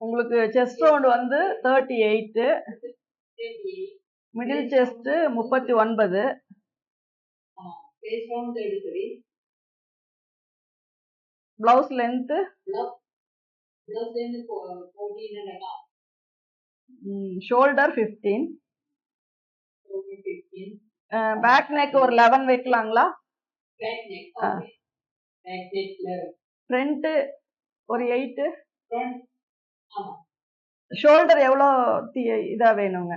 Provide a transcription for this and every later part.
உங்களுக்கு chest round வந்து 38, middle chest 39, blouse length shoulder 15, back neck ஒரு 11 வைக்கலாங்களா? ஃப்ரண்ட் ஒரு 8, ஷோல்டர் எவ்வளோ இதா வேணுங்க?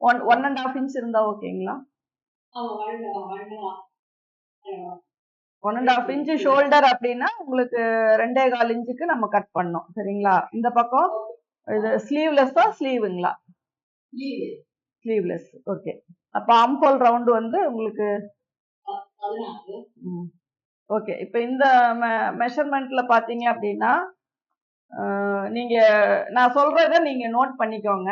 1.5 இன்ச் இருந்தா ஓகேங்களா? 1.5 இன்ச் ஷோல்டர் அப்படின்னா உங்களுக்கு 2.25 இன்ச்சுக்கு நம்ம கட் பண்ணோம். சரிங்களா? இந்த பக்கம் இது ஸ்லீவ்லெஸ்ஸா ஸ்லீவுங்களா? ஸ்லீவ்லெஸ். ஓகே. அப்ப ஆம்ஹோல் ரவுண்ட் வந்து உங்களுக்கு ஓகே. இப்போ இந்த மெஷர்மெண்ட்ல பாத்தீங்க அப்படின்னா நீங்க நான் சொல்றத நீங்க நோட் பண்ணிக்கோங்க.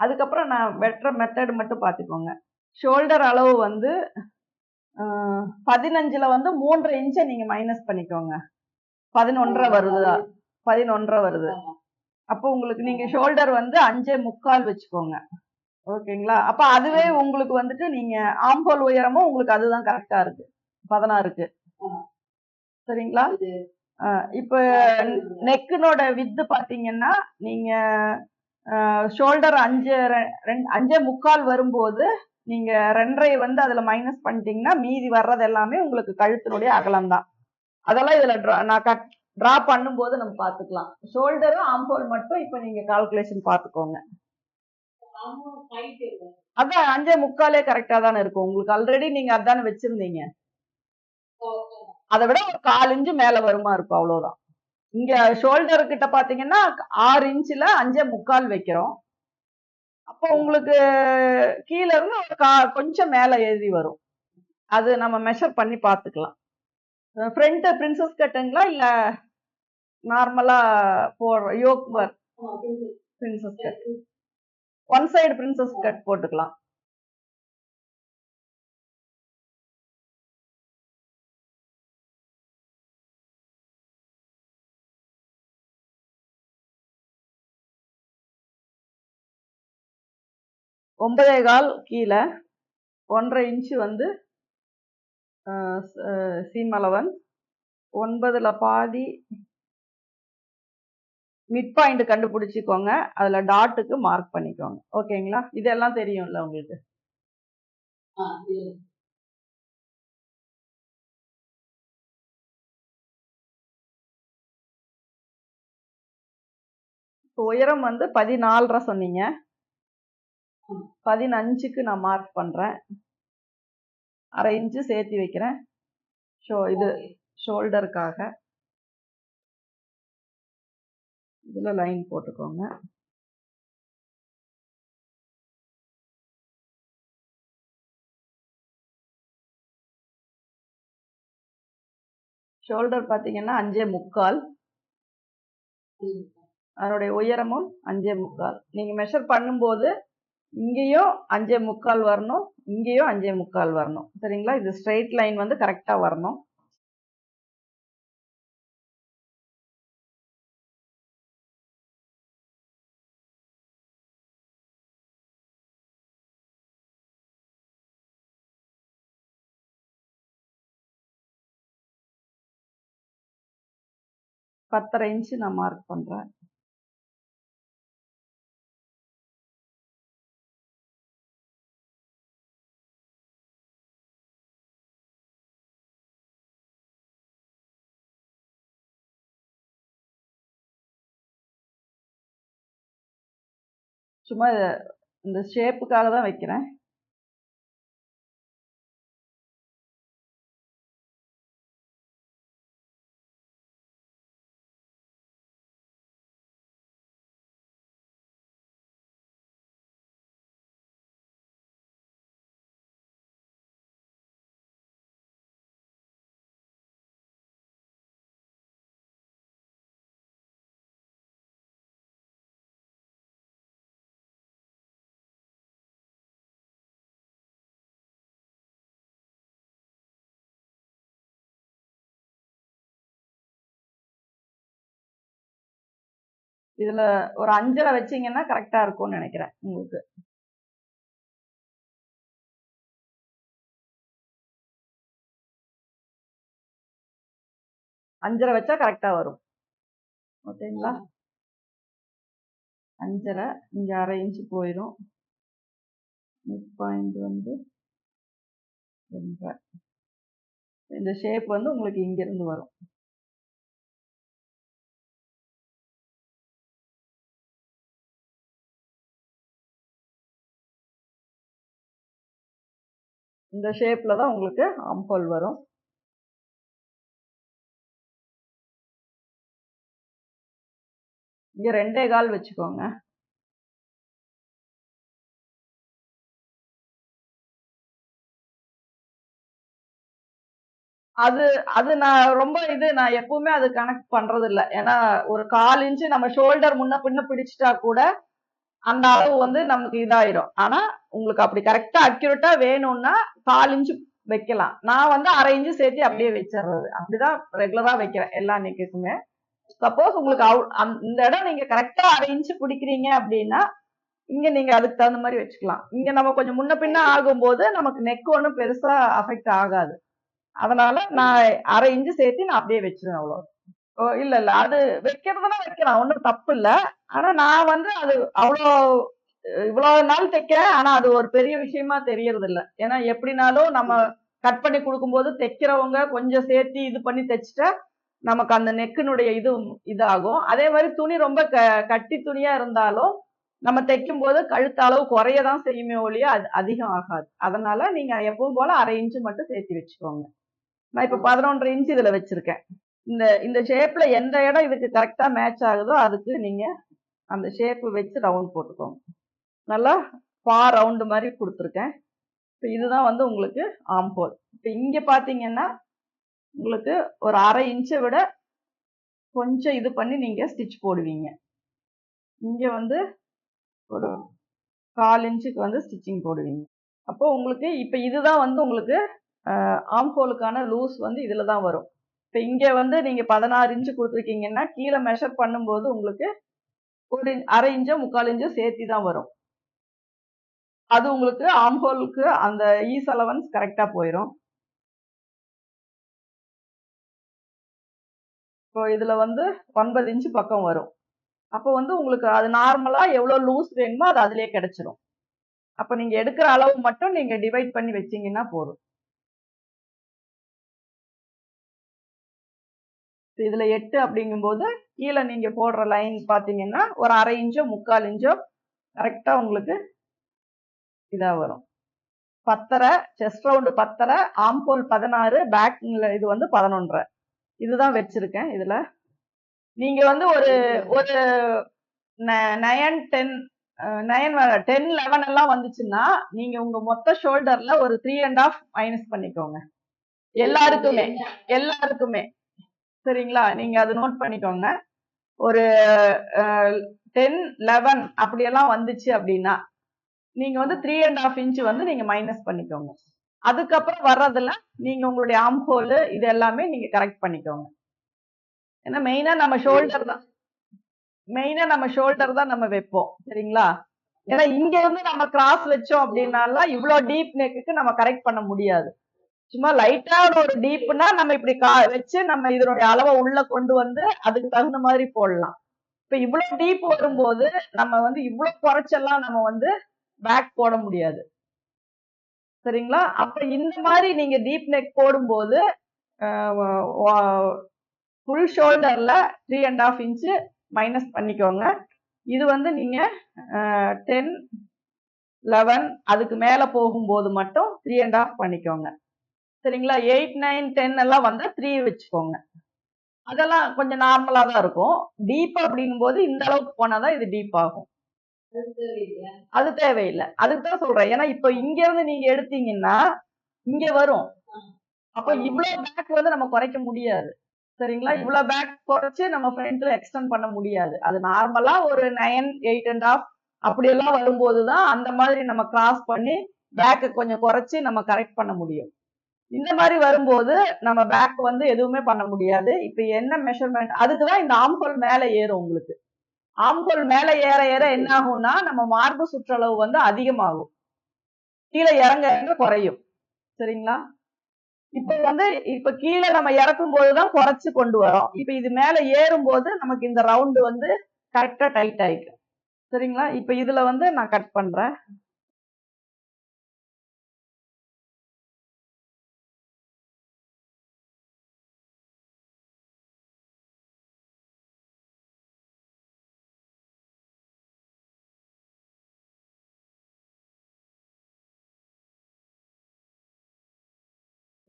அதுக்கப்புறம் நான் வெட்டுற மெத்தட் மட்டும் பார்த்துக்கோங்க. ஷோல்டர் அளவு வந்து 15ல வந்து 3.5 இன்ச்சை நீங்க மைனஸ் பண்ணிக்கோங்க. 11.5 வருது. 11.5 வருது. அப்போ உங்களுக்கு நீங்க ஷோல்டர் வந்து 5.25 வச்சுக்கோங்க. ஓகேங்களா? அப்ப அதுவே உங்களுக்கு வந்துட்டு நீங்க ஆம்ஹோல் உயரமும் உங்களுக்கு அதுதான் கரெக்டா இருக்கு. 16க்கு. சரிங்களா? இப்ப நெக்கினோட வித்து பாத்தீங்கன்னா நீங்க ஷோல்டர் 5.25 வரும்போது நீங்க 2.5 வந்து அதுல மைனஸ் பண்ணிட்டீங்கன்னா மீதி வர்றது எல்லாமே உங்களுக்கு கழுத்தினுடைய அகலம் தான். அதெல்லாம் இதுல நான் டிரா பண்ணும்போது நம்ம பாத்துக்கலாம். ஷோல்டரும் ஆம்ஹோல் மட்டும் இப்ப நீங்க கால்குலேஷன் பாத்துக்கோங்க. அதான் 5.25 கரெக்டா தானே இருக்கும். உங்களுக்கு ஆல்ரெடி நீங்க அதானே வச்சிருந்தீங்க. அதை விட ஒரு 1/4 இன்ச்சு மேல வருமா இருக்கும், அவ்வளவுதான். இங்க ஷோல்டர் கிட்ட பாத்தீங்கன்னா 6 இன்ச்ல 5.25 வைக்கிறோம். அப்போ உங்களுக்கு கீழ இருந்து ஒரு கொஞ்சம் மேல ஏறி வரும். அது நம்ம மெஷர் பண்ணி பாத்துக்கலாம். ஃப்ரண்ட் பிரின்சஸ் கட்டுங்களா இல்ல நார்மலா yoke work? Princess cut. One side princess cut போட்டுக்கலாம். ஒன்பதே கால் கீழே, 1.5 இன்ச்சு வந்து சீம் அலவன்ஸ், 9ல பாதி மிட் பாயிண்ட் கண்டுபிடிச்சிக்கோங்க. அதுல டாட்டுக்கு மார்க் பண்ணிக்கோங்க. ஓகேங்களா? இதெல்லாம் தெரியும்ல உங்களுக்கு? உயரம் வந்து 14.5 சொன்னீங்க. 15க்கு நான் மார்க் பண்றேன். 1/2 இன்ச்சு சேர்த்து வைக்கிறேன். இது ஷோல்டருக்காக இதுல லைன் போட்டுக்கோங்க. ஷோல்டர் பாத்தீங்கன்னா 5.25, அதனுடைய உயரமும் 5.25. நீங்க மெஷர் பண்ணும்போது இங்கேயும் 5.25 வரணும், இங்கேயும் 5.25 வரணும். சரிங்களா? இது ஸ்ட்ரெயிட் லைன் வந்து கரெக்டா வரணும். பத்தரை இன்ச்சு நான் மார்க் பண்றேன். சும்மா இந்த ஷேப்புக்காக தான் வைக்கிறேன். இதுல ஒரு 5.5 வச்சீங்கன்னா கரெக்டா இருக்கும்னு நினைக்கிறேன் உங்களுக்கு. அஞ்சரை வச்சா கரெக்டா வரும். ஓகேங்களா? 5.5 இங்க 1/2 இன்ச்சு போயிடும். மிட் பாயிண்ட் வந்து 2.5. இந்த ஷேப் வந்து உங்களுக்கு இங்க இருந்து வரும். இந்த ஷேப்ல தான் உங்களுக்கு ஆம்ஹோல் வரும். இங்க 2.25 வச்சுக்கோங்க. அது அது நான் ரொம்ப நான் எப்பவுமே அது கனெக்ட் பண்றது இல்ல. ஏன்னா ஒரு 1/4 இன்ச்சு நம்ம ஷோல்டர் முன்ன பின்ன பிடிச்சிட்டா கூட அந்த அளவு வந்து நமக்கு இதாயிடும். ஆனா உங்களுக்கு அப்படி கரெக்டா அக்யூரேட்டா வேணும்னா 1/4 இன்ச்சு வைக்கலாம். நான் வந்து 1/2 இன்ச்சு சேர்த்து அப்படியே வச்சிடுறது. அப்படிதான் ரெகுலரா வைக்கிறேன் எல்லா நெக்குக்குமே. சப்போஸ் உங்களுக்கு இந்த இடம் நீங்க கரெக்டா 1/2 இன்ச்சு பிடிக்கிறீங்க அப்படின்னா இங்க நீங்க அதுக்கு தகுந்த மாதிரி வச்சுக்கலாம். இங்க நம்ம கொஞ்சம் முன்ன பின்ன ஆகும்போது நமக்கு நெக் ஒன்றும் பெருசா அஃபெக்ட் ஆகாது. அதனால நான் 1/2 இன்ச்சு சேர்த்து நான் அப்படியே வச்சிருவேன் அவ்வளோ. ஓ இல்ல இல்ல அது வைக்கிறதுனா வைக்கலாம், ஒன்றும் தப்பு இல்ல. ஆனா நான் வந்து அது அவ்வளோ இவ்வளவு நாள் தைக்கிறேன். ஆனா அது ஒரு பெரிய விஷயமா தெரியறது இல்ல. ஏன்னா எப்படினாலும் நம்ம கட் பண்ணி கொடுக்கும்போது தைக்கிறவங்க கொஞ்சம் சேர்த்து இது பண்ணி தைச்சிட்டா நமக்கு அந்த நெக்கினுடைய இதாகும். அதே மாதிரி துணி ரொம்ப கட்டி துணியா இருந்தாலும் நம்ம தைக்கும் போது கழுத்து அளவு குறையதான் செய்யுமே ஒழிய அது அதிகம் ஆகாது. அதனால நீங்க எப்பவும் போல 1/2 இன்ச்சு மட்டும் சேர்த்து வச்சுக்கோங்க. நான் இப்ப 11.5 இன்ச்சு இதுல வச்சிருக்கேன். இந்த இந்த ஷேப்ல எந்த இடம் இதுக்கு கரெக்டா மேட்ச் ஆகுதோ அதுக்கு நீங்க அந்த ஷேப் வச்சு ரவுண்ட் போட்டுக்கோங்க. நல்லா ரவுண்ட் மாதிரி கொடுத்துருக்கேன். இப்ப இதுதான் வந்து உங்களுக்கு ஆம்ஹோல். இப்ப இங்க பாத்தீங்கன்னா உங்களுக்கு ஒரு 1/2 இன்ச்சை விட கொஞ்சம் இது பண்ணி நீங்க ஸ்டிச் போடுவீங்க. இங்க வந்து ஒரு 1/4 இன்ச்சுக்கு வந்து ஸ்டிச்சிங் போடுவீங்க. அப்போ உங்களுக்கு இப்ப இதுதான் வந்து உங்களுக்கு ஆம்ஹோலுக்கான லூஸ் வந்து இதுல தான் வரும். இப்ப இங்க வந்து நீங்க 16 இன்ச்சு கொடுத்துருக்கீங்கன்னா கீழே மெஷர் பண்ணும்போது உங்களுக்கு ஒரு 1/2 இன்ச்சோ 3/4 இன்ச்சோ சேர்த்தி தான் வரும். அது உங்களுக்கு ஆம்ஹோலுக்கு அந்த ஈஸ் அலவன்ஸ் கரெக்டா போயிடும். இப்போ இதுல வந்து 9 இன்ச்சு பக்கம் வரும். அப்போ வந்து உங்களுக்கு அது நார்மலா எவ்வளவு லூஸ் வேணுமோ அது அதுலயே கிடைச்சிடும். அப்ப நீங்க எடுக்கிற அளவு மட்டும் நீங்க டிவைட் பண்ணி வச்சீங்கன்னா போதும். இதுல 8 அப்படிங்கும்போது கீழே நீங்க போடுற லைன் பாத்தீங்கன்னா ஒரு 1/2 இன்ச்சோ 3/4 இன்ச்சோ கரெக்டா உங்களுக்கு இதா வரும். 10.5 செஸ்ட் ரவுண்ட் 10.5, ஆம்ஹோல் 16, பேக் இது வந்து 11.5. இதுதான் வச்சிருக்கேன் இதுல. நீங்க வந்து ஒரு ஒரு 9, 10 10, 11 எல்லாம் வந்துச்சுன்னா நீங்க உங்க மொத்த ஷோல்டர்ல ஒரு 3.5 மைனஸ் பண்ணிக்கோங்க. எல்லாருக்குமே எல்லாருக்குமே சரிங்களா? நீங்க அது நோட் பண்ணிக்கோங்க. ஒரு 10, 11 அப்படியெல்லாம் வந்துச்சு அப்படின்னா நீங்க வந்து 3.5 இன்ச் வந்து நீங்க மைனஸ் பண்ணிக்கோங்க. அதுக்கப்புறம் வர்றதுல நீங்க உங்களுடைய ஆம்ஹோல் இது எல்லாமே நீங்க கரெக்ட் பண்ணிக்கோங்க. ஏன்னா மெயினா நம்ம ஷோல்டர் தான் நம்ம வைப்போம் சரிங்களா? ஏன்னா இங்க இருந்து நம்ம கிராஸ் வச்சோம் அப்படின்னால இவ்வளவு டீப் நெக்குக்கு நம்ம கரெக்ட் பண்ண முடியாது. சும்மா லைட்டா ஒரு டீப்னா நம்ம இப்படி வச்சு நம்ம இதனுடைய அளவை உள்ள கொண்டு வந்து அதுக்கு தகுந்த மாதிரி போடலாம். இப்ப இவ்வளவு டீப் வரும்போது நம்ம வந்து இவ்வளவு குறைச்செல்லாம் நம்ம வந்து பேக் போட முடியாது சரிங்களா? அப்ப இந்த மாதிரி நீங்க டீப் நெக் போடும்போது ஃபுல் ஷோல்டர்ல 3.5 இன்ச்சு மைனஸ் பண்ணிக்கோங்க. இது வந்து நீங்க 10, 11 அதுக்கு மேல போகும்போது மட்டும் 3.5 பண்ணிக்கோங்க சரிங்களா? 8, 9, 10 எல்லாம் வந்தா 3 வச்சுக்கோங்க. அதெல்லாம் கொஞ்சம் நார்மலா தான் இருக்கும். டீப் அப்படிங்கும் போது இந்த அளவுக்கு போனாதான் இது டீப் ஆகும். அது தேவையில்லை. அதுக்கு தான் சொல்றேன். ஏன்னா இப்ப இங்க இருந்து நீங்க எடுத்தீங்கன்னா இங்க வரும். அப்ப இவ்வளவு பேக் வந்து நம்ம குறைக்க முடியாது சரிங்களா? இவ்வளவு பேக் குறைச்சு நம்ம ஃப்ரண்ட்ல எக்ஸ்டெண்ட் பண்ண முடியாது. அது நார்மலா ஒரு 9, 8.5 அப்படி எல்லாம் வரும்போதுதான் அந்த மாதிரி நம்ம கிராஸ் பண்ணி பேக் கொஞ்சம் குறைச்சு நம்ம கரெக்ட் பண்ண முடியும். இந்த மாதிரி வரும்போது நம்ம பேக் வந்து எதுவுமே பண்ண முடியாது. இப்ப என்ன மெஷர்மெண்ட் அதுக்குதான் இந்த ஆம்ஹோல் மேல ஏறும் உங்களுக்கு. ஆம்கோல் மேல ஏற ஏற என்ன ஆகும்னா நம்ம மார்பு சுற்றளவு வந்து அதிகமாகும், கீழே இறங்க இறங்க குறையும். சரிங்களா? இப்ப வந்து இப்ப கீழே நம்ம இறக்கும் போதுதான் குறைச்சு கொண்டு வரோம். இப்ப இது மேல ஏறும் போது நமக்கு இந்த ரவுண்டு வந்து கரெக்டா டைட் ஆயிக்கும். சரிங்களா? இப்ப இதுல வந்து நான் கட் பண்றேன்.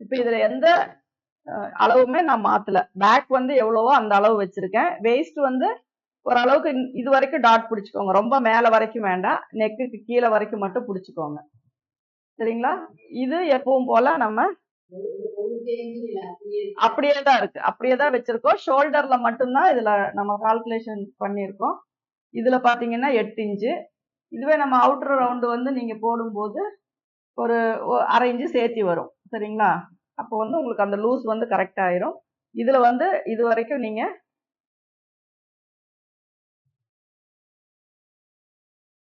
இப்ப இதுல எந்த அளவுமே நான் மாத்தல. பேக் வந்து எவ்வளவோ அந்த அளவு வச்சிருக்கேன். வெயிஸ்ட் வந்து ஓரளவுக்கு இது வரைக்கும் டாட் பிடிச்சுக்கோங்க. ரொம்ப மேல வரைக்கும் வேண்டாம். நெக்குக்கு கீழே வரைக்கும் மட்டும் பிடிச்சுக்கோங்க. சரிங்களா? இது எப்பவும் போல நம்ம அப்படியே தான் இருக்கு. அப்படியே தான் வச்சிருக்கோம். ஷோல்டர்ல மட்டும்தான் இதுல நம்ம கால்குலேஷன் பண்ணியிருக்கோம். இதுல பாத்தீங்கன்னா 8 இன்ச்சு. இதுவே நம்ம அவுட்டர் ரவுண்டு வந்து நீங்க போடும்போது ஒரு 1/2 இன்ச்சு சேர்த்தி வரும். சரிங்களா? அப்போ வந்து உங்களுக்கு அந்த லூஸ் வந்து கரெக்ட் ஆயிரும். இதுல வந்து இது வரைக்கும் நீங்க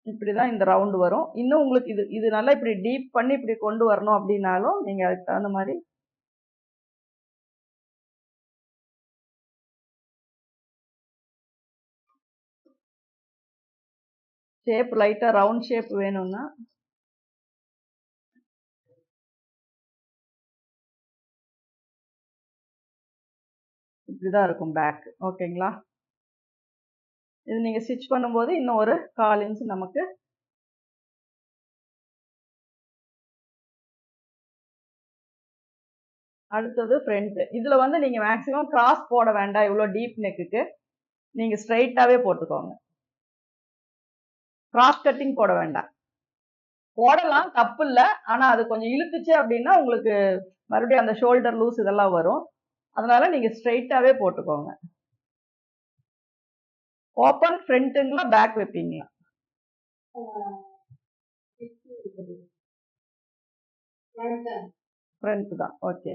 இப்படிதான் இந்த ரவுண்டு வரும். இன்னும் உங்களுக்கு இது இது நல்லா இப்படி டீப் பண்ணி இப்படி கொண்டு வரணும் அப்படின்னாலும் நீங்க அதுக்கு தகுந்த மாதிரி ஷேப் லைட்டா ரவுண்ட் ஷேப் வேணும்னா இப்படிதான் இருக்கும் பேக். ஓகேங்களா? இது நீங்க ஸ்டிச் பண்ணும்போது இன்னும் ஒரு 1/4 இன்ச் நமக்கு அடுத்தது ஃப்ரண்ட். இதுல வந்து நீங்க மேக்ஸிமம் கிராஸ் போட வேண்டாம். இவ்வளவு டீப் நெக்குக்கு நீங்க ஸ்ட்ரைட்டாவே போட்டுக்கோங்க. கிராஸ் கட்டிங் போட வேண்டாம். போடலாம், தப்பு இல்ல. ஆனா அது கொஞ்சம் இழுத்துச்சு அப்படின்னா உங்களுக்கு மறுபடியும் அந்த ஷோல்டர் லூஸ் இதெல்லாம் வரும். அதனால நீங்க ஸ்ட்ரைட்டாவே போட்டுக்கோங்க. ஓப்பன் ஃப்ரண்ட்டுங்களா பேக் வைப்பீங்களா? ஃப்ரண்ட் தான். Okay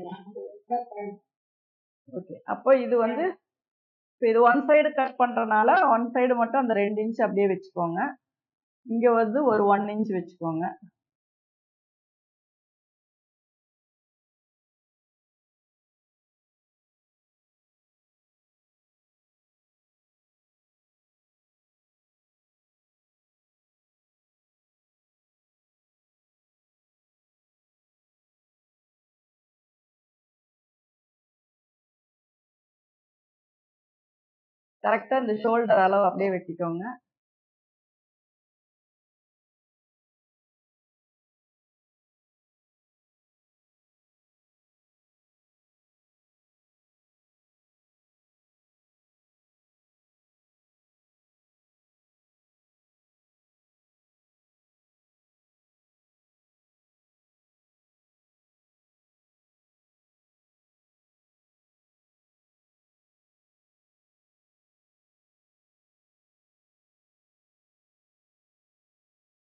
okay. அப்போ இது வந்து இது ஒன் சைடு கட் பண்றதுனால ஒன் சைடு மட்டும் அந்த 2 இன்ச் அப்படியே வச்சுக்கோங்க. இங்க வந்து ஒரு 1 இன்ச் வச்சுக்கோங்க. கரெக்டா இந்த ஷோல்டர் அளவு அப்படியே வெட்டிக்கோங்க.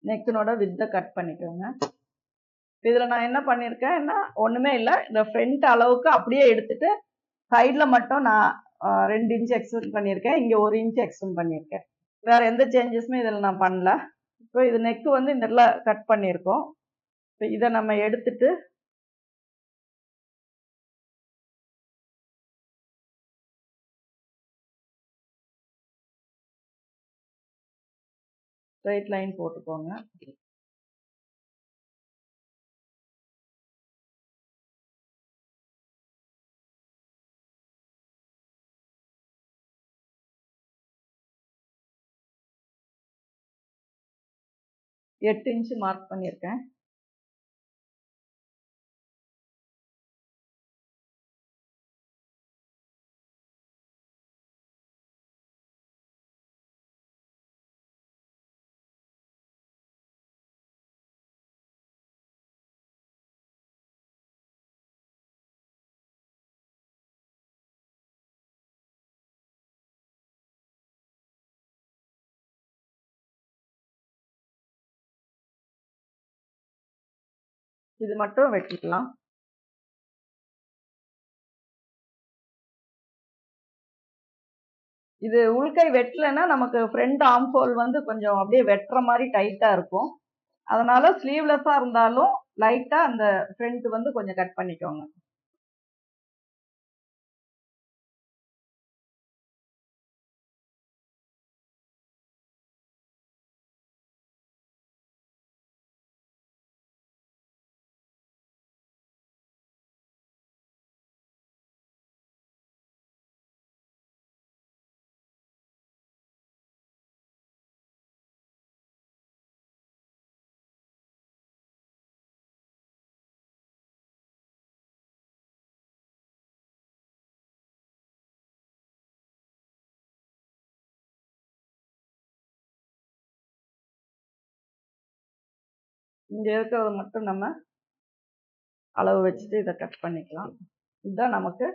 நெக்கினோட வித்த கட் பண்ணிக்கோங்க. இதுல நான் என்ன பண்ணிருக்கேன்னா ஒண்ணுமே இல்ல. இந்த ஃப்ரண்ட் அளவுக்கு அப்படியே எடுத்துட்டு சைட்ல மட்டும் நான் 2 இன்ச் எக்ஸ்டெண்ட் பண்ணியிருக்கேன். இங்க 1 இன்ச் எக்ஸ்டெண்ட் பண்ணியிருக்கேன். வேற எந்த சேஞ்சஸுமே இதுல நான் பண்ணல. இப்போ இது நெக் வந்து இந்த இடத்துல கட் பண்ணியிருக்கோம். இப்போ இதை நம்ம எடுத்துட்டு ஸ்ட்ரைட் லைன் போட்டுக்கோங்க. எட்டு இன்ச் மார்க் பண்ணியிருக்கேன். இது மட்டும் வெட்டிக்கலாம். இது உள்கை வெட்டலைன்னா நமக்கு ஃப்ரண்ட் ஆர்ம் ஹோல் வந்து கொஞ்சம் அப்படியே வெட்டுற மாதிரி டைட்டா இருக்கும். அதனால ஸ்லீவ்லெஸ்ஸா இருந்தாலும் லைட்டா அந்த ஃப்ரண்ட் வந்து கொஞ்சம் கட் பண்ணிக்கோங்க. இங்க இருக்கிறத மட்டும் நம்ம அளவு வச்சுட்டு இதை கட் பண்ணிக்கலாம். இதுதான் நமக்கு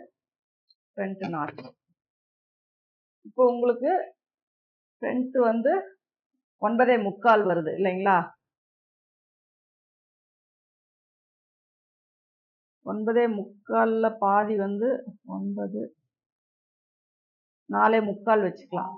ஃப்ரண்ட் நாட். இப்போ உங்களுக்கு ஃப்ரண்ட் வந்து 9.25 வருது இல்லைங்களா? 9.25 பாதி வந்து 9 4.25 வச்சுக்கலாம்.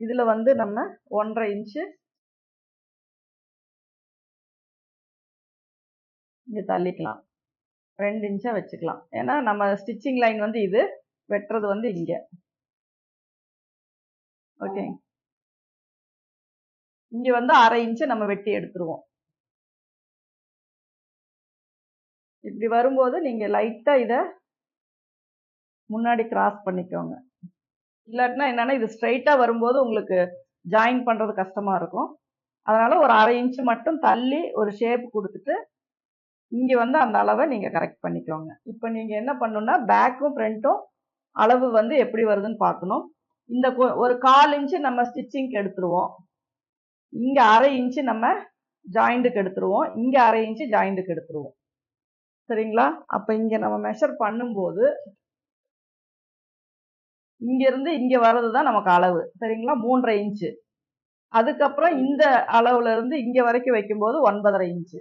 இதுல வந்து நம்ம 1.5 இன்ச்சு இங்க தள்ளிக்கலாம். 2 இன்ச்சா வச்சுக்கலாம். ஏன்னா நம்ம ஸ்டிச்சிங் லைன் வந்து இது, வெட்டுறது வந்து இங்க. ஓகே, இங்க வந்து 1/2 இன்ச்சு நம்ம வெட்டி எடுத்துருவோம். இப்படி வரும்போது நீங்க லைட்டா இத முன்னாடி கிராஸ் பண்ணிக்கோங்க. இல்லாட்டினா என்னன்னா இது ஸ்ட்ரைட்டா வரும்போது உங்களுக்கு ஜாயின் பண்றது கஷ்டமா இருக்கும். அதனால ஒரு 1/2 இன்ச்சு மட்டும் தள்ளி ஒரு ஷேப் கொடுத்துட்டு இங்க வந்து அந்த அளவை நீங்க கரெக்ட் பண்ணிக்கோங்க. இப்போ நீங்க என்ன பண்ணணும்னா பேக்கும் ஃப்ரண்ட்டும் அளவு வந்து எப்படி வருதுன்னு பார்க்கணும். இந்த ஒரு 1/4 இன்ச்சு நம்ம ஸ்டிச்சிங்க்கு எடுத்துருவோம். இங்க 1/2 இன்ச்சு நம்ம ஜாயிண்ட்டுக்கு எடுத்துருவோம். இங்க 1/2 இன்ச்சு ஜாயிண்ட்டுக்கு எடுத்துருவோம். சரிங்களா? அப்ப இங்க நம்ம மெஷர் பண்ணும்போது இங்க இருந்து இங்க வர்றதுதான் நமக்கு அளவு. சரிங்களா? 3.5 இன்ச்சு. அதுக்கப்புறம் இந்த அளவுல இருந்து இங்க வரைக்கும் வைக்கும்போது 9.5 இன்ச்சு.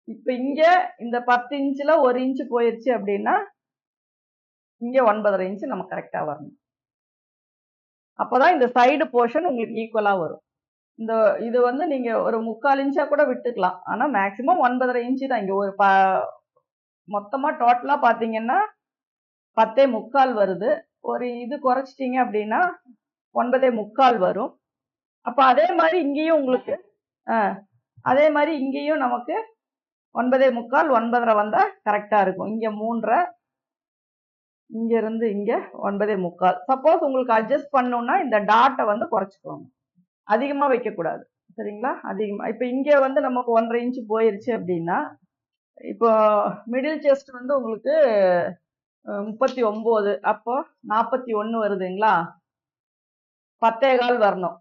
இப்ப இங்க இந்த 10 இன்ச்சுல 1 இன்ச்சு போயிருச்சு அப்படின்னா இங்க 9.5 இன்ச்சு நம்ம கரெக்டா வரணும். அப்பதான் இந்த சைடு போர்ஷன் உங்களுக்கு ஈக்குவலா வரும். இந்த இது வந்து நீங்க ஒரு 3/4 இன்ச்சா கூட விட்டுக்கலாம். ஆனா மேக்சிமம் 9.5 இன்ச்சு தான். இங்க ஒரு மொத்தமா டோட்டலா பாத்தீங்கன்னா 10.25 வருது. ஒரு இது குறைச்சிட்டீங்க அப்படின்னா 9.25 வரும். அப்ப அதே மாதிரி இங்கேயும் உங்களுக்கு அதே மாதிரி இங்கேயும் நமக்கு 9.25 9.5 வந்தா கரெக்டா இருக்கும். இங்க 3.5, இங்க இருந்து இங்க 9.25. சப்போஸ் உங்களுக்கு அட்ஜஸ்ட் பண்ணணும்னா இந்த டாட்டை வந்து குறைச்சிக்கோங்க. அதிகமா வைக்க கூடாது. சரிங்களா? அதிகமா இப்ப இங்க வந்து நமக்கு 1.5 இன்ச்சு போயிருச்சு அப்படின்னா இப்போ மிடில் செஸ்ட் வந்து உங்களுக்கு 39, அப்போ 41 வருதுங்களா? 10.25 வரணும்.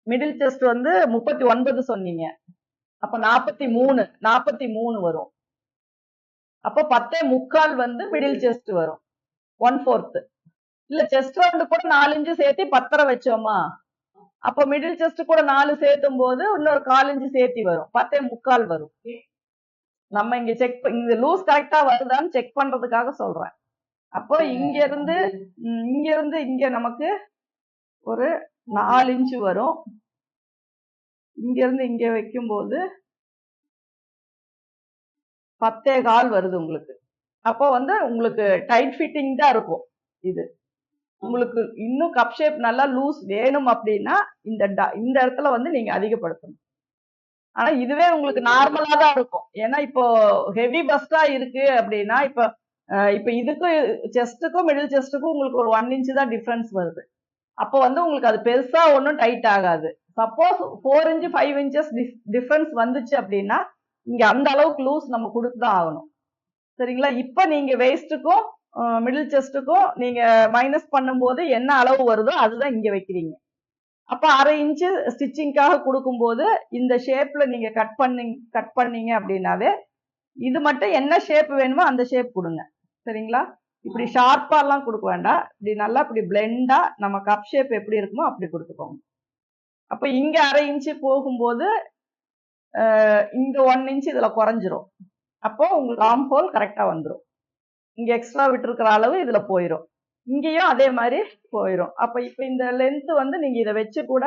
மிடில் செஸ்ட் வந்து 39 சொன்னீங்க, அப்ப 43 வரும். அப்ப 10.25 வந்து மிடில் செஸ்ட் வரும். 1/4 இல்ல செஸ்ட் ரவுண்டு கூட 4 இன்ச்சு சேர்த்து 10.5 வச்சோமா, அப்ப மிடில் செஸ்ட் கூட 4 சேர்த்தும் போது இன்னொரு 1/4 இன்ச்சு சேர்த்தி வரும். 10.25 வரும். நம்ம இங்க செக் இந்த லூஸ் கரெக்டா வருதான்னு செக் பண்றதுக்காக சொல்றேன். அப்போ இங்க இருந்து இங்க நமக்கு ஒரு 4 இன்ச்சு வரும். இங்க இருந்து இங்க வைக்கும் போது 10.25 வருது உங்களுக்கு. அப்போ வந்து உங்களுக்கு டைட் ஃபிட்டிங் தான் இருக்கும். இது உங்களுக்கு இன்னும் கப் ஷேப் நல்லா லூஸ் வேணும் அப்படின்னா இந்த இடத்துல வந்து நீங்க அதிகப்படுத்தணும். ஆனா இதுவே உங்களுக்கு நார்மலா தான் இருக்கும். ஏன்னா இப்போ ஹெவி பஸ்டா இருக்கு அப்படின்னா இப்ப இதுக்கும் செஸ்டுக்கும் மிடில் செஸ்டுக்கும் உங்களுக்கு ஒரு 1 இன்ச்சு தான் டிஃபரன்ஸ் வருது. அப்போ வந்து உங்களுக்கு அது பெருசா ஒன்றும் டைட் ஆகாது. சப்போஸ் 4 இன்ச்சு 5 இன்ச்சஸ் டிஃபரன்ஸ் வந்துச்சு அப்படின்னா இங்க அந்த அளவுக்கு லூஸ் நம்ம கொடுத்துதான் ஆகணும். சரிங்களா? இப்ப நீங்க வேஸ்ட்டுக்கும் மிடில் செஸ்டுக்கும் நீங்க மைனஸ் பண்ணும்போது என்ன அளவு வருதோ அதுதான் இங்க வைக்கிறீங்க. அப்ப 1/2 இன்ச்சு ஸ்டிச்சிங்காக கொடுக்கும்போது இந்த ஷேப்ல நீங்க கட் பண்ணீங்க அப்படின்னாவே இது மட்டும் என்ன ஷேப் வேணுமோ அந்த ஷேப் கொடுங்க. சரிங்களா? இப்படி ஷார்ப்பா எல்லாம் கொடுக்க வேண்டாம். இப்படி நல்லா இப்படி பிளெண்டா நம்ம கப் ஷேப் எப்படி இருக்குமோ அப்படி கொடுத்துக்கோங்க. அப்ப இங்க 1/2 இன்ச்சு போகும்போது இங்க 1 இன்ச் இதுல குறைஞ்சிரும். அப்போ உங்களுக்கு ஆர்ம் ஹோல் கரெக்டா வந்துடும். இங்க எக்ஸ்ட்ரா விட்டுருக்கிற அளவு இதுல போயிடும். இங்கேயும் அதே மாதிரி போயிடும். அப்ப இப்ப இந்த லென்த் வந்து நீங்க இதை வச்சு கூட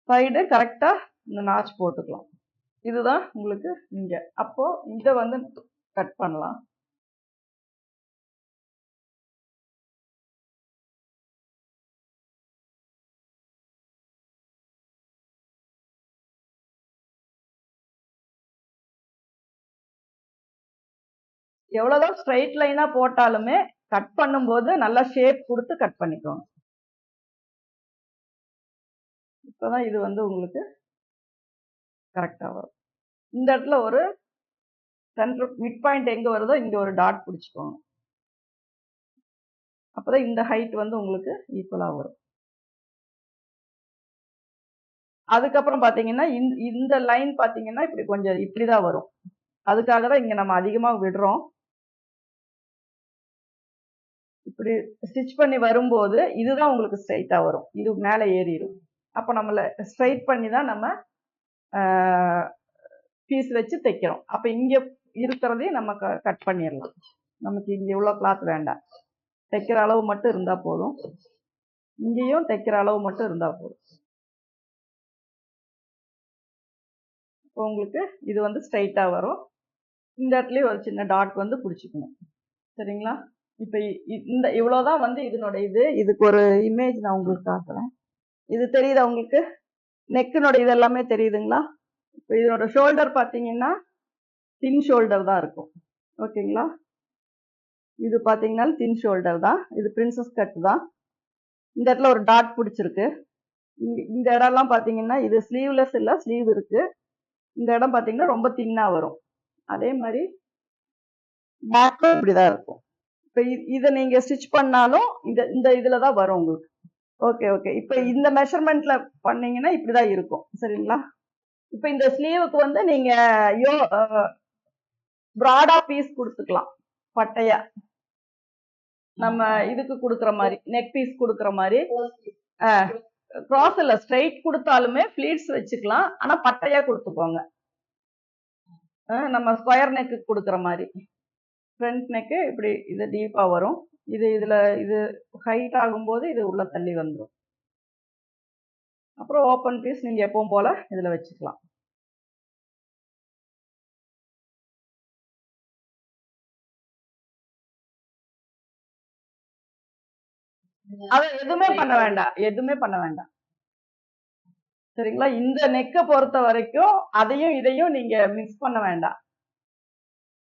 சைடு கரெக்டா இந்த நாச் போட்டுக்கலாம். இதுதான் உங்களுக்கு இங்க. அப்போ இதை வந்து கட் பண்ணலாம். எவ்வளவுதான் ஸ்ட்ரைட் லைனா போட்டாலுமே கட் பண்ணும்போது நல்லா ஷேப் கொடுத்து கட் பண்ணிக்கோங்க. இப்பதான் இது வந்து உங்களுக்கு கரெக்டா வரும். இந்த இடத்துல ஒரு சென்டர் மிட் பாயிண்ட் எங்க வருதோ இங்க ஒரு டாட் பிடிச்சுக்கோங்க. அப்பதான் இந்த ஹைட் வந்து உங்களுக்கு ஈக்குவலா வரும். அதுக்கப்புறம் பாத்தீங்கன்னா இந்த லைன் பாத்தீங்கன்னா இப்படி கொஞ்சம் இப்படிதான் வரும். அதுக்காக தான் இங்க நம்ம அதிகமா விடுறோம். இப்படி ஸ்டிச் பண்ணி வரும்போது இதுதான் உங்களுக்கு ஸ்ட்ரைட்டா வரும். இது மேல ஏறிடும். அப்ப நம்மள ஸ்ட்ரைட் பண்ணி தான் நம்ம பீஸ் வச்சு தைக்கிறோம். அப்ப இங்க இருக்கிறதையும் நம்ம கட் பண்ணிடலாம். நமக்கு இங்க இவ்வளவு கிளாத் வேண்டாம். தைக்கிற அளவு மட்டும் இருந்தா போதும். இங்கேயும் தைக்கிற அளவு மட்டும் இருந்தா போதும். இப்போ உங்களுக்கு இது வந்து ஸ்ட்ரைட்டா வரும். இந்த இடத்துலயும் ஒரு சின்ன டாட் வந்து பிடிச்சிக்கணும். சரிங்களா? இப்ப இந்த இவ்வளவுதான் வந்து இதனுடைய இதுக்கு ஒரு இமேஜ் நான் உங்களுக்கு காட்டுறேன். இது தெரியுதா உங்களுக்கு? நெக்கினோட இது எல்லாமே தெரியுதுங்களா? இப்போ இதனோட ஷோல்டர் பாத்தீங்கன்னா தின் ஷோல்டர் தான் இருக்கும். ஓகேங்களா? இது பாத்தீங்கன்னா தின் ஷோல்டர் தான். இது பிரின்சஸ் கட் தான். இந்த இடத்துல ஒரு டாட் பிடிச்சிருக்கு. இந்த இடம்லாம் பாத்தீங்கன்னா இது ஸ்லீவ்லெஸ் இல்ல, ஸ்லீவ் இருக்கு. இந்த இடம் பாத்தீங்கன்னா ரொம்ப தின்னா வரும். அதே மாதிரி பேக்கும் இப்படிதான் இருக்கும். இப்ப இதை நீங்க ஸ்டிச் பண்ணாலும் இந்த இதுலதான் வரும் உங்களுக்கு. Okay okay. இப்ப இந்த மெஷர்மெண்ட்ல பண்ணீங்கன்னா இப்படிதான் இருக்கும். சரிங்களா? இப்ப இந்த ஸ்லீவுக்கு வந்து நீங்க பிராடா பீஸ் கொடுத்துக்கலாம். பட்டையா நம்ம இதுக்கு கொடுக்கற மாதிரி, நெக் பீஸ் கொடுக்கற மாதிரி. கிராஸ் இல்ல, ஸ்ட்ரைட் கொடுத்தாலுமே ஃபிளீட்ஸ் வச்சுக்கலாம். ஆனா பட்டையா கொடுத்துக்கோங்க. நம்ம ஸ்கொயர் நெக்கு கொடுக்கற மாதிரி. ஃப்ரண்ட் நெக்கு இப்படி இது டீப்பா வரும். இதுல இது ஹைட் ஆகும்போது இது உள்ள தள்ளி வந்துடும். அப்புறம் ஓப்பன் பீஸ் நீங்க எப்பவும் போல இதுல வச்சுக்கலாம். அத எதுவுமே பண்ண வேண்டாம். எதுவுமே பண்ண வேண்டாம். சரிங்களா? இந்த நெக்கை பொறுத்த வரைக்கும் அதையும் இதையும் நீங்க மிக்ஸ் பண்ண வேண்டாம்.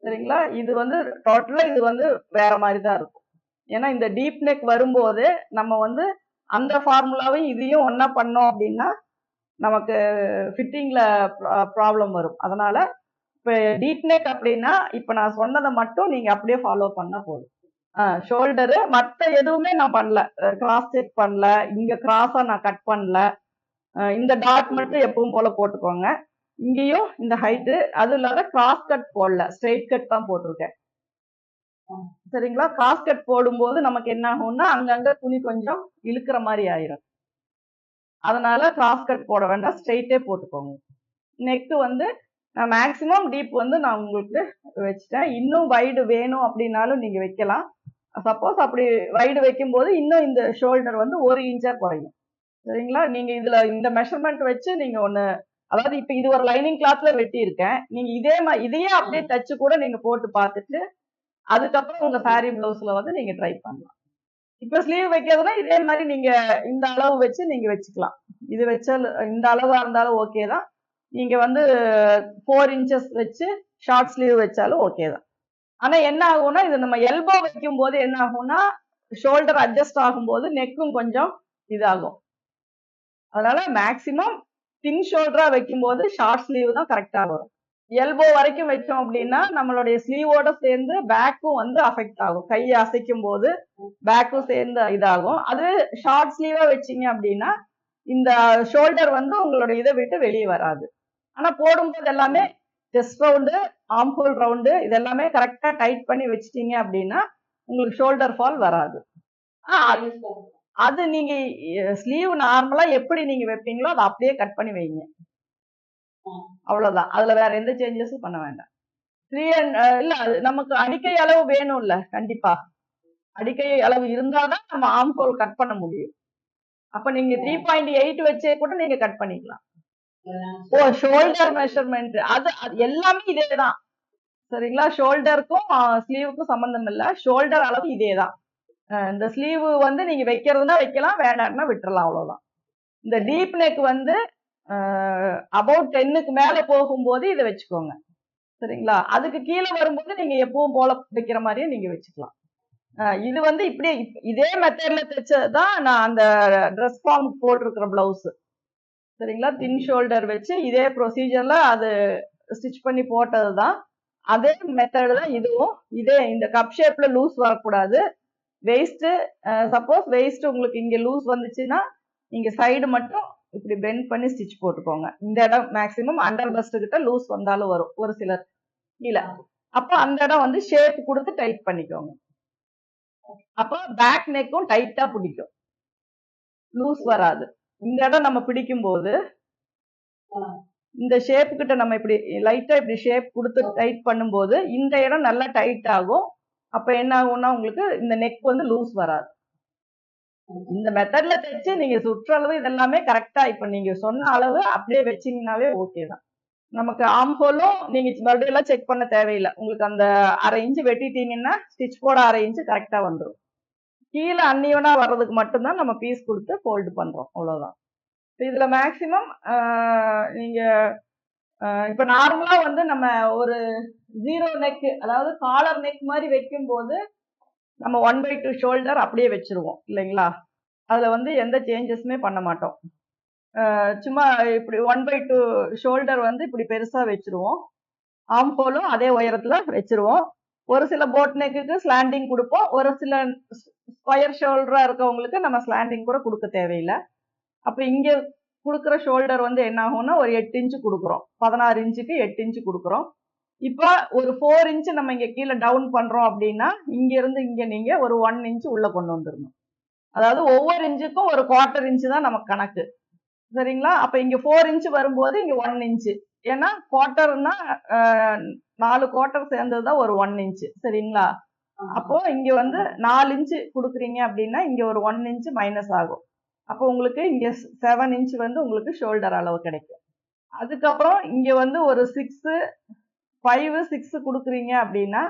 சரிங்களா? இது வந்து டோட்டலா இது வந்து வேற மாதிரி தான் இருக்கும். ஏன்னா இந்த டீப் நெக் வரும்போது நம்ம வந்து அந்த ஃபார்முலாவையும் இதையும் ஒன்னா பண்ணோம் அப்படின்னா நமக்கு ஃபிட்டிங்ல ப்ராப்ளம் வரும். அதனால இப்ப டீப் நெக் அப்படின்னா இப்ப நான் சொன்னதை மட்டும் நீங்க அப்படியே ஃபாலோ பண்ணா போதும். ஷோல்டரு மத்த எதுவுமே நான் பண்ணல. கிராஸ் செக் பண்ணல. இங்க கிராஸா நான் கட் பண்ணல. இந்த டாட் மட்டும் எப்பவும் போல போட்டுக்கோங்க. இங்கேயும் இந்த ஹைட்டு, அது இல்லாத கிராஸ் கட் போடல, ஸ்ட்ரெயிட் கட் தான் போட்டிருக்கேன். சரிங்களா? கிராஸ் கட் போடும்போது நமக்கு என்ன ஆகும்னா அங்கங்க துணி கொஞ்சம் இழுக்கிற மாதிரி ஆயிரும். அதனால கிராஸ் கட் போட வேண்டாம், ஸ்ட்ரெயிட்டே போட்டுக்கோங்க. நெக் வந்து நான் மேக்சிமம் டீப் வந்து நான் உங்களுக்கு வச்சுட்டேன். இன்னும் வைடு வேணும் அப்படின்னாலும் நீங்க வைக்கலாம். சப்போஸ் அப்படி வைடு வைக்கும் போது இன்னும் இந்த ஷோல்டர் வந்து 1 இன்ச்சா குறையும். சரிங்களா? நீங்க இதுல இந்த மெஷர்மெண்ட் வச்சு நீங்க ஒண்ணு, அதாவது இப்ப இது ஒரு லைனிங் கிளாத்ல வெட்டி இருக்கேன். நீங்க இதையே அப்படியே தச்சு கூட நீங்க போட்டு பார்த்துட்டு அதுக்கப்புறம் உங்க சாரி பிளவுஸ்ல வந்து நீங்க ட்ரை பண்ணலாம். இப்ப ஸ்லீவ் வைக்கிறதுனா இதே மாதிரி நீங்க இந்த அளவு வச்சு நீங்க வச்சுக்கலாம். இது வச்சாலும் இந்த அளவா இருந்தாலும் ஓகே தான். நீங்க வந்து 4 இன்ச்சஸ் வச்சு ஷார்ட் ஸ்லீவ் வச்சாலும் ஓகே தான். ஆனா என்ன ஆகும்னா இது நம்ம எல்போ வைக்கும் போது என்ன ஆகும்னா ஷோல்டர் அட்ஜஸ்ட் ஆகும்போது நெக்கும் கொஞ்சம் இதாகும். அதனால மேக்சிமம் தின் ஷோல்டரா வைக்கும் போது ஷார்ட் ஸ்லீவ் தான் கரெக்டா வரும். எல்போ வரைக்கும் வச்சோம் அப்படின்னா நம்மளுடைய ஸ்லீவோட சேர்ந்து பேக்கும் வந்து அஃபெக்ட் ஆகும். கையை அசைக்கும் போது பேக்கும் சேர்ந்து இதாகும். அது ஷார்ட் ஸ்லீவா வச்சீங்க அப்படின்னா இந்த ஷோல்டர் வந்து உங்களோட இதை விட்டு வெளியே வராது. ஆனா போடும்போது எல்லாமே chest round, arm whole round இதெல்லாமே கரெக்டா டைட் பண்ணி வச்சிட்டீங்க அப்படின்னா உங்களுக்கு ஷோல்டர் ஃபால் வராது. அது நீங்க ஸ்லீவ் நார்மலா எப்படி நீங்க வைப்பீங்களோ அதை அப்படியே கட் பண்ணி வைங்க. அவ்வளவுதான். அதுல வேற எந்த சேஞ்சஸும் பண்ண வேண்டாம். 3 இல்ல அது நமக்கு அடிக்கை அளவு வேணும்ல, கண்டிப்பா அடிக்கை அளவு இருந்தாதான் நம்ம ஆர்ம் ஹோல் கட் பண்ண முடியும். அப்ப நீங்க 3.8 வச்சே கூட நீங்க கட் பண்ணிக்கலாம். ஓ, ஷோல்டர் மெஷர்மெண்ட் அது எல்லாமே இதேதான். சரிங்களா? ஷோல்டருக்கும் ஸ்லீவுக்கும் சம்பந்தம் இல்ல. ஷோல்டர் அளவு இதேதான். இந்த ஸ்லீவ் வந்து நீங்க வைக்கிறதுனா வைக்கலாம், வேண்டாம்னா விட்டுறலாம், அவ்வளவுதான். இந்த டீப் நெக் வந்து அபவுட் 10க்கு மேல போகும்போது இதை வச்சுக்கோங்க. சரிங்களா? அதுக்கு கீழே வரும்போது நீங்க எப்பவும் போல வைக்கிற மாதிரியே நீங்க வச்சுக்கலாம். இது வந்து இப்படியே இதே மெத்தட்ல தைச்சதுதான் நான் அந்த ட்ரெஸ் ஃபார்ம் போட்டிருக்கிற பிளவுஸ். சரிங்களா? தின் ஷோல்டர் வச்சு இதே ப்ரொசீஜர்ல அது ஸ்டிச் பண்ணி போட்டதுதான். அதே மெத்தட் தான் இதுவும். இதே இந்த கப் ஷேப்ல லூஸ் வரக்கூடாது. வெயிஸ்ட், சப்போஸ் வெயிஸ்ட் உங்களுக்கு இங்க லூஸ் வந்துச்சுன்னா நீங்க சைடு மட்டும் இப்படி பெண்ட் பண்ணி ஸ்டிச் போட்டுக்கோங்க. இந்த இடம் மேக்சிமம் அண்டர் பஸ்ட் கிட்ட லூஸ் வந்தாலும் வரும் ஒரு சிலர் கீழே. அப்ப அந்த இடம் வந்து ஷேப் கொடுத்து டைட் பண்ணிக்கோங்க. அப்ப பேக் நெக்கும் டைட்டா பிடிக்கும், லூஸ் வராது. இந்த இடம் நம்ம பிடிக்கும் போது இந்த ஷேப் கிட்ட நம்ம இப்படி லைட்டா இப்படி ஷேப் கொடுத்து டைட் பண்ணும்போது இந்த இடம் நல்லா டைட் ஆகும். அப்ப என்ன ஆகும்னா உங்களுக்கு இந்த நெக் வந்து லூஸ் வராது. இந்த மெத்தட்ல தைச்சு நீங்க சுற்றளவு இதெல்லாமே கரெக்டா இப்ப நீங்க சொன்ன அளவு அப்படியே வச்சீங்கன்னாவே ஓகே தான். நமக்கு ஆர்ம் ஹோலும் நீங்க மறுபடியும் எல்லாம் செக் பண்ண தேவையில்லை. உங்களுக்கு அந்த 1/2 இன்ச்சு வெட்டிட்டீங்கன்னா ஸ்டிச் போட 1/2 இன்ச்சு கரெக்டா வந்துடும். கீழே அன்னியவனா வர்றதுக்கு மட்டும்தான் நம்ம பீஸ் கொடுத்து ஃபோல்டு பண்றோம், அவ்வளவுதான். இதுல மேக்சிமம் நீங்க இப்ப நார்மலா வந்து நம்ம ஒரு 0 நெக், அதாவது காலர் நெக் மாதிரி வைக்கும் போது நம்ம 1/2 ஷோல்டர் அப்படியே வச்சிருவோம் இல்லைங்களா? அதுல வந்து எந்த சேஞ்சஸுமே பண்ண மாட்டோம். சும்மா இப்படி 1/2 ஷோல்டர் வந்து இப்படி பெருசா வச்சிருவோம். ஆர்ம் ஹோலும் அதே உயரத்துல வச்சிருவோம். ஒரு சில போட் நெக்குக்கு ஸ்லாண்டிங் கொடுப்போம். ஒரு சில ஸ்கொயர் ஷோல்டரா இருக்கவங்களுக்கு நம்ம ஸ்லாண்டிங் கூட கொடுக்க தேவையில்லை. அப்ப இங்க கொடுக்குற ஷோல்டர் வந்து என்ன ஆகும்னா ஒரு 8 இன்ச்சு கொடுக்குறோம். 16 இன்ச்சுக்கு 8 இன்ச்சு கொடுக்குறோம். இப்ப ஒரு 4 இன்ச்சு நம்ம இங்க கீழே டவுன் பண்றோம் அப்படின்னா இங்க இருந்து இங்க நீங்க ஒரு 1 இன்ச்சு உள்ள கொண்டு வந்துடணும். அதாவது ஒவ்வொரு இன்ச்சுக்கும் ஒரு 1/4 இன்ச்சு தான் நமக்கு கணக்கு. சரிங்களா? அப்ப இங்க 4 இன்ச்சு வரும்போது இங்க 1 இன்ச்சு. ஏன்னா குவார்டர்னா 4 குவார்டர் சேர்ந்ததுதான் ஒரு 1 இன்ச்சு. சரிங்களா? அப்போ இங்க வந்து 4 இன்ச்சு கொடுக்குறீங்க அப்படின்னா இங்க ஒரு 1 இன்ச்சு மைனஸ் ஆகும். அப்போ உங்களுக்கு இங்க 7 இன்ச் வந்து உங்களுக்கு ஷோல்டர் அளவு கிடைக்கும். அதுக்கப்புறம் இங்க வந்து ஒரு 5, 6 கொடுக்குறீங்க அப்படின்னா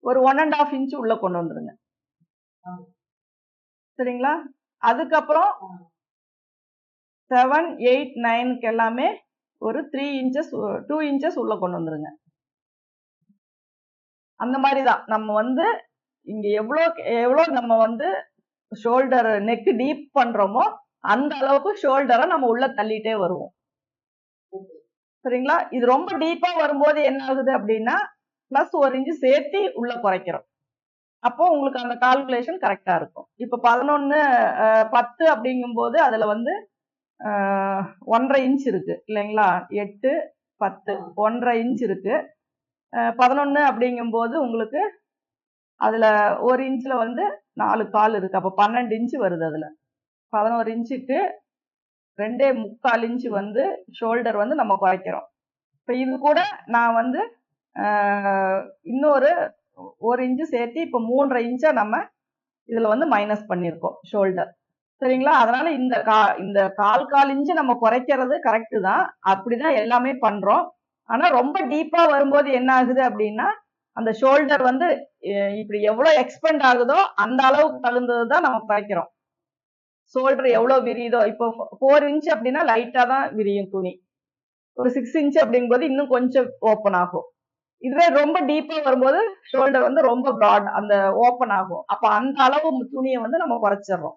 ஒரு 1.5 இன்ச் உள்ள கொண்டு வந்துருங்க. சரிங்களா? அதுக்கப்புறம் 7, 8, 9க்கு எல்லாமே ஒரு 3 இன்ச்சஸ் 2 இன்ச்சஸ் உள்ள கொண்டு வந்துருங்க. அந்த மாதிரிதான் நம்ம வந்து இங்க எவ்வளோ நம்ம வந்து ஷோல்டர் நெக் டீப் பண்றோமோ அந்த அளவுக்கு ஷோல்டரை நம்ம உள்ள தள்ளிட்டே வருவோம். சரிங்களா? இது ரொம்ப டீப்பா வரும்போது என்ன ஆகுது அப்படின்னா பிளஸ் 1 இன்ச்சு சேர்த்து உள்ள குறைக்கிறோம். அப்போ உங்களுக்கு அந்த கால்குலேஷன் கரெக்டா இருக்கும். இப்ப 11, 10 அப்படிங்கும் போது அதுல வந்து 1.5 இன்ச் இருக்கு இல்லைங்களா? 8, 10 1.5 இன்ச் இருக்கு. 11 அப்படிங்கும் போது உங்களுக்கு அதுல 1 இன்ச்ல வந்து 4 கால் இருக்கு. அப்ப 12 இன்ச்சு வருது. அதுல 11 இன்ச்சுக்கு 2.25 இன்ச்சு வந்து ஷோல்டர் வந்து நம்ம குறைக்கிறோம். இப்ப இது கூட நான் வந்து இன்னொரு 1 இன்ச்சு சேர்த்து இப்ப 3.5 இன்ச்சா நம்ம இதுல வந்து மைனஸ் பண்ணிருக்கோம் ஷோல்டர். சரிங்களா? அதனால இந்த கால் இன்ச்சு நம்ம குறைக்கிறது கரெக்ட் தான். அப்படிதான் எல்லாமே பண்றோம். ஆனா ரொம்ப டீப்பா வரும்போது என்ன ஆகுது அப்படின்னா அந்த ஷோல்டர் வந்து இப்படி எவ்வளவு எக்ஸ்பெண்ட் ஆகுதோ அந்த அளவுக்கு தகுந்ததுதான் நம்ம குறைக்கிறோம். ஷோல்டர் எவ்வளவு விரியுதோ இப்போ 4 இன்ச் அப்படின்னா லைட்டா தான் விரியும் துணி. ஒரு 6 இன்ச் அப்படிங்கும்போது இன்னும் கொஞ்சம் ஓப்பன் ஆகும். இதுவே ரொம்ப டீப்பா வரும்போது ஷோல்டர் வந்து ரொம்ப ப்ராட் அந்த ஓப்பன் ஆகும். அப்ப அந்த அளவு துணியை வந்து நம்ம குறைச்சிடறோம்.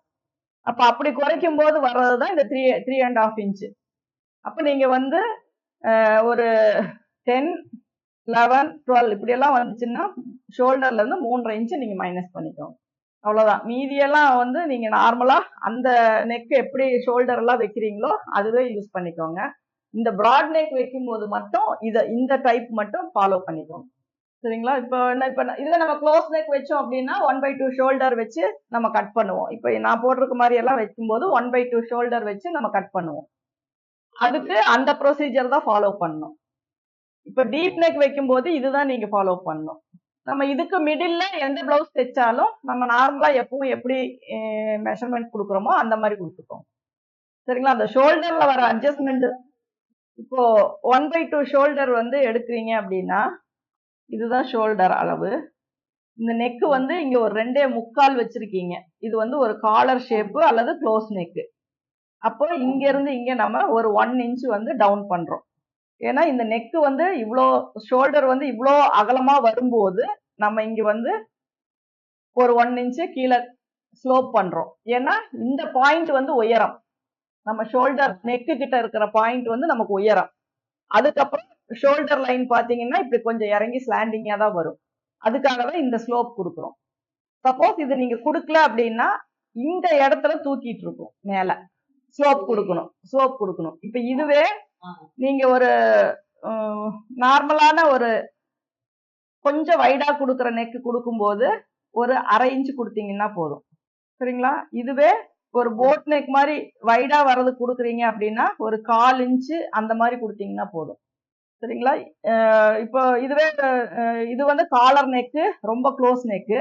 அப்ப அப்படி குறைக்கும் போது வர்றதுதான் இந்த 3.5 இன்ச். அப்ப நீங்க வந்து ஒரு 10, 11, 12 இப்படி எல்லாம் வந்துச்சுன்னா ஷோல்டர்ல இருந்து 3.5 இன்ச் நீங்க மைனஸ் பண்ணிக்கோங்க. அவ்வளவுதான். மீதியெல்லாம் வந்து நீங்க நார்மலா அந்த நெக் எப்படி ஷோல்டர் எல்லாம் வைக்கிறீங்களோ அதுவே யூஸ் பண்ணிக்கோங்க. இந்த ப்ராட் நெக் வைக்கும் போது மட்டும் இந்த டைப் மட்டும் ஃபாலோ பண்ணிக்கோங்க. சரிங்களா? இப்போ இதுல நம்ம க்ளோஸ் நெக் வச்சோம் அப்படின்னா 1/2 ஷோல்டர் வச்சு நம்ம கட் பண்ணுவோம். இப்போ நான் போட்டிருக்க மாதிரி எல்லாம் வைக்கும்போது 1/2 ஷோல்டர் வச்சு நம்ம கட் பண்ணுவோம். அதுக்கு அந்த ப்ரொசீஜர் தான் ஃபாலோ பண்ணணும். இப்போ டீப் நெக் வைக்கும்போது இதுதான் நீங்க ஃபாலோ பண்ணணும். நம்ம இதுக்கு மிடில்ல எந்த பிளவுஸ் தைச்சாலும் நம்ம நார்மலா எப்பவும் எப்படி மெஷர்மெண்ட் கொடுக்குறோமோ அந்த மாதிரி கொடுத்துக்கோங்க. சரிங்களா? அந்த ஷோல்டர்ல வர அட்ஜஸ்ட்மெண்ட் இப்போ 1/2 ஷோல்டர் வந்து எடுக்கிறீங்க அப்படின்னா இதுதான் ஷோல்டர் அளவு. இந்த நெக் வந்து இங்க ஒரு 2.25 வச்சிருக்கீங்க. இது வந்து ஒரு காலர் ஷேப் அல்லது க்ளோஸ் நெக். அப்போ இங்க இருந்து இங்க நம்ம ஒரு 1 இன்ச் வந்து டவுன் பண்றோம். ஏன்னா இந்த நெக் வந்து இவ்வளோ ஷோல்டர் வந்து இவ்வளோ அகலமா வரும்போது நம்ம இங்க வந்து ஒரு 1 இன்ச் கீழே ஸ்லோப் பண்றோம். ஏன்னா இந்த பாயிண்ட் வந்து உயரம், நம்ம ஷோல்டர் நெக்கு கிட்ட இருக்கிற பாயிண்ட் வந்து நமக்கு உயரம். அதுக்கப்புறம் ஷோல்டர் லைன் பாத்தீங்கன்னா இப்படி கொஞ்சம் இறங்கி ஸ்லாண்டிங்கா தான் வரும். அதுக்காக தான் இந்த ஸ்லோப் கொடுக்குறோம். சப்போஸ் இது நீங்க கொடுக்கல அப்படின்னா இந்த இடத்துல தூக்கிட்டு இருக்கும், மேல ஸ்லோப் கொடுக்கணும். இப்ப இதுவே நீங்க ஒரு நார்மலான ஒரு கொஞ்சம் வைடா கொடுக்குற நெக் கொடுக்கும்போது ஒரு 1/2 இன்ச் கொடுத்தீங்கன்னா போதும். சரிங்களா? இதுவே ஒரு போட் நெக் மாதிரி வைடா வர்றது கொடுக்குறீங்க அப்படின்னா ஒரு 1/4 இன்ச் அந்த மாதிரி கொடுத்தீங்கன்னா போதும். சரிங்களா? இப்போ இதுவே இது வந்து காலர் நெக்கு, ரொம்ப க்ளோஸ் நெக்கு.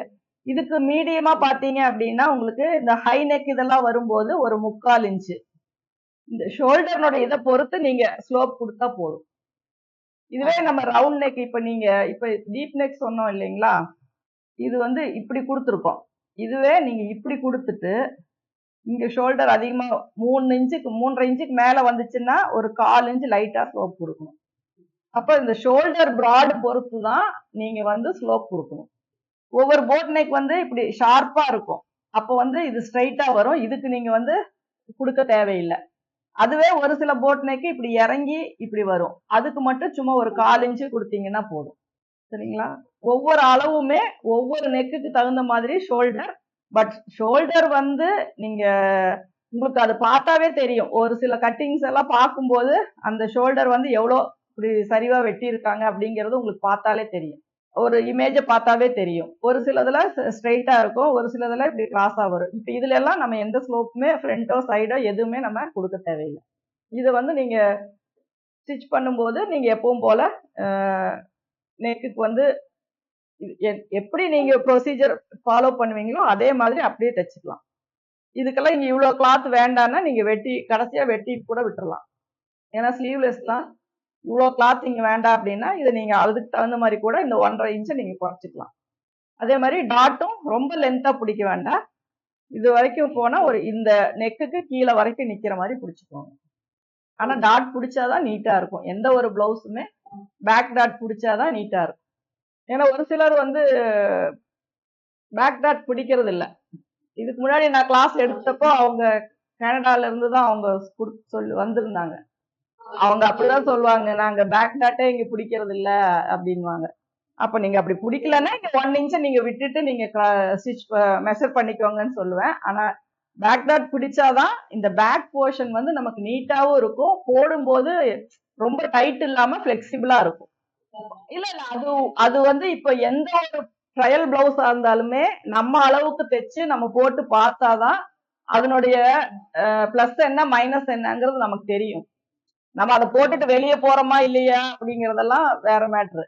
இதுக்கு மீடியமா பாத்தீங்க அப்படின்னா உங்களுக்கு இந்த ஹை நெக் இதெல்லாம் வரும்போது ஒரு 3/4 இன்ச். இந்த ஷோல்டர்னோட இதை பொறுத்து நீங்க ஸ்லோப் கொடுத்தா போதும். இதுவே நம்ம ரவுண்ட் நெக் இப்ப டீப் நெக் சொன்னோம் இல்லைங்களா, இது வந்து இப்படி கொடுத்துருக்கோம். இதுவே நீங்க இப்படி கொடுத்துட்டு இங்க ஷோல்டர் அதிகமா 3.5 இன்ச்சுக்கு மேல வந்துச்சுன்னா ஒரு 1/4 இன்ச் லைட்டா ஸ்லோப் கொடுக்கணும். அப்ப இந்த ஷோல்டர் பிராட் பொறுத்து தான் நீங்க வந்து ஸ்லோப் கொடுக்கணும். ஒவ்வொரு போட் நெக் வந்து இப்படி ஷார்ப்பா இருக்கும். அப்போ வந்து இது ஸ்ட்ரைட்டா வரும். இதுக்கு நீங்க வந்து கொடுக்க தேவையில்லை. அதுவே ஒரு சில போட் நெக் இப்படி இறங்கி இப்படி வரும். அதுக்கு மட்டும் சும்மா ஒரு 1/4 இன்ச்சு கொடுத்தீங்கன்னா போதும். சரிங்களா? ஒவ்வொரு அளவுமே ஒவ்வொரு நெக்குக்கு தகுந்த மாதிரி ஷோல்டர். பட் ஷோல்டர் வந்து நீங்க உங்களுக்கு அது பார்த்தாவே தெரியும். ஒரு சில கட்டிங்ஸ் எல்லாம் பார்க்கும்போது அந்த ஷோல்டர் வந்து எவ்வளோ இப்படி சரிவா வெட்டி இருக்காங்க அப்படிங்கிறது உங்களுக்கு பார்த்தாலே தெரியும். ஒரு இமேஜ பார்த்தாவே தெரியும். ஒரு சிலதுல ஸ்ட்ரைட்டா இருக்கும், ஒரு சிலதுல இப்படி கிராஸா வரும். இப்ப இதுல எல்லாம் நம்ம எந்த ஸ்லோப்புமே ஃப்ரண்டோ சைடோ எதுவுமே நம்ம கொடுக்க தேவையில்லை. இதை வந்து நீங்க ஸ்டிச் பண்ணும்போது நீங்க எப்பவும் போல நெக்குக்கு வந்து எப்படி நீங்க ப்ரொசீஜர் ஃபாலோ பண்ணுவீங்களோ அதே மாதிரி அப்படியே தைச்சுக்கலாம். இதுக்கெல்லாம் இங்க இவ்வளவு கிளாத் வேண்டாம்னா நீங்க கடைசியா வெட்டி கூட விட்டுறலாம். ஏன்னா ஸ்லீவ்லெஸ் தான். இவ்வளவு கிளாத் இங்க வேண்டாம் அப்படின்னா இதை நீங்க அதுக்கு தகுந்த மாதிரி கூட இந்த 1/2 இன்ச்சை நீங்க குறைச்சிக்கலாம். அதே மாதிரி டாட்டும் ரொம்ப லென்த்தா பிடிக்க வேண்டாம். இது வரைக்கும் போனா ஒரு இந்த நெக்குக்கு கீழே வரைக்கும் நிக்கிற மாதிரி பிடிச்சுக்கோங்க. ஆனா டாட் பிடிச்சாதான் நீட்டா இருக்கும். எந்த ஒரு பிளவுஸுமே பேக் டாட் பிடிச்சாதான் நீட்டா இருக்கும். ஏன்னா ஒரு சிலர் வந்து பேக் டாட் பிடிக்கிறது இல்ல. இதுக்கு முன்னாடி நான் கிளாஸ் எடுத்தப்போ அவங்க கனடால இருந்து தான் அவங்க சொல்லி வந்திருந்தாங்க. அவங்க அப்படிதான் சொல்லுவாங்க, நாங்க பேக் டாட்டே இங்க பிடிக்கிறது இல்ல அப்படின்வாங்க. அப்ப நீங்க அப்படி பிடிக்கலன்னா இங்க 1 இன்ச்சை நீங்க விட்டுட்டு நீங்க ஸ்டிச் மெஷர் பண்ணிக்கோங்கன்னு சொல்லுவேன். ஆனா பேக் டாட் பிடிச்சாதான் இந்த பேக் போர்ஷன் வந்து நமக்கு நீட்டாவும் இருக்கும், போடும்போது ரொம்ப டைட் இல்லாம பிளெக்சிபிளா இருக்கும். இல்ல இல்ல அது அது வந்து இப்ப எந்த ஒரு ட்ரையல் பிளவுஸா இருந்தாலுமே நம்ம அளவுக்கு தைச்சு நம்ம போட்டு பார்த்தாதான் அதனுடைய பிளஸ் என்ன மைனஸ் என்னங்கிறது நமக்கு தெரியும். நம்ம அதை போட்டுட்டு வெளியே போறோமா இல்லையா அப்படிங்கறதெல்லாம் வேற மேட்ரு.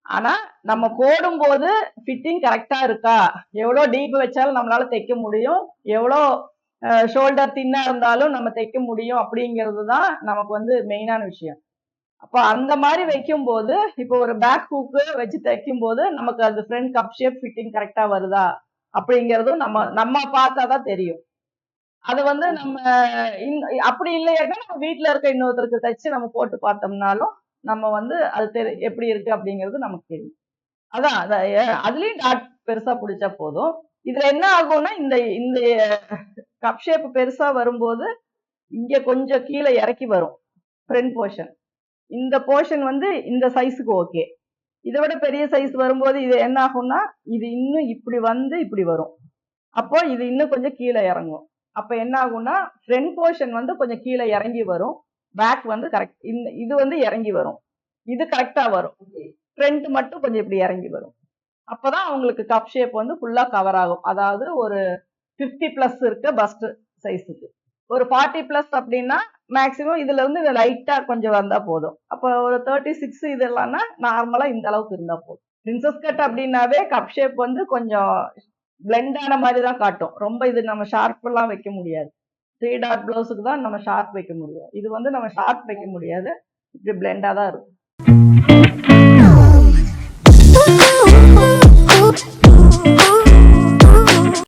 ஆனா நம்ம போடும்போது ஃபிட்டிங் கரெக்டா இருக்கா, எவ்வளவு டீப் வச்சாலும் நம்மளால தைக்க முடியும், எவ்வளவு ஷோல்டர் தின்னா இருந்தாலும் நம்ம தைக்க முடியும் அப்படிங்கிறது தான் நமக்கு வந்து மெயினான விஷயம். அப்ப அந்த மாதிரி வைக்கும் போது இப்போ ஒரு பேக் ஹூக்கு வச்சு தைக்கும் போது நமக்கு அது ஃப்ரண்ட் கப் ஷேப் ஃபிட்டிங் கரெக்டா வருதா அப்படிங்கறதும் நம்ம பார்த்தாதான் தெரியும். அது வந்து நம்ம அப்படி இல்லையாட்டா நம்ம வீட்டுல இருக்க இன்னொருத்தருக்கு தைச்சு நம்ம போட்டு பார்த்தோம்னாலும் நம்ம வந்து அது எப்படி இருக்கு அப்படிங்கிறது நமக்கு தெரியும். அதான் அதுலயும் டாட் பெருசா பிடிச்சா போதும். இதுல என்ன ஆகும்னா இந்த இந்த கப் ஷேப் பெருசா வரும்போது இங்க கொஞ்சம் கீழே இறக்கி வரும் ஃப்ரண்ட் போர்ஷன். இந்த போர்ஷன் வந்து இந்த சைஸுக்கு ஓகே. இதை விட பெரிய சைஸ் வரும்போது இது என்ன ஆகும்னா இது இன்னும் இப்படி வந்து இப்படி வரும். அப்போ இது இன்னும் கொஞ்சம் கீழே இறங்கும். அப்ப என்ன ஆகும்னா ஃப்ரண்ட் போர்ஷன் வந்து கொஞ்சம் கீழே இறங்கி வரும், பேக் வந்து கரெக்ட், இந்த இது வந்து இறங்கி வரும், இது கரெக்டா வரும். ஃப்ரண்ட் மட்டும் கொஞ்சம் இப்படி இறங்கி வரும். அப்பதான் அவங்களுக்கு கப் ஷேப் வந்து ஃபுல்லா கவர் ஆகும். அதாவது ஒரு 50 பிளஸ் இருக்க பஸ்ட் சைஸுக்கு. ஒரு 40 பிளஸ் அப்படின்னா மேக்சிமம் இதுல இருந்து லைட்டா கொஞ்சம் வந்தா போதும். அப்போ ஒரு 36 இதெல்லாம்னா நார்மலா இந்த அளவுக்கு இருந்தா போதும். பிரின்சஸ் கட் அப்படின்னாவே கப் ஷேப் வந்து கொஞ்சம் பிளெண்ட் ஆன மாதிரி தான் காட்டும். ரொம்ப இது நம்ம ஷார்ப் எல்லாம் வைக்க முடியாது. 3 டாட் பிளவுஸுக்கு தான் நம்ம ஷார்ப் வைக்க முடியும். இது வந்து நம்ம ஷார்ப் வைக்க முடியாது, இப்படி பிளெண்டா தான் இருக்கும்.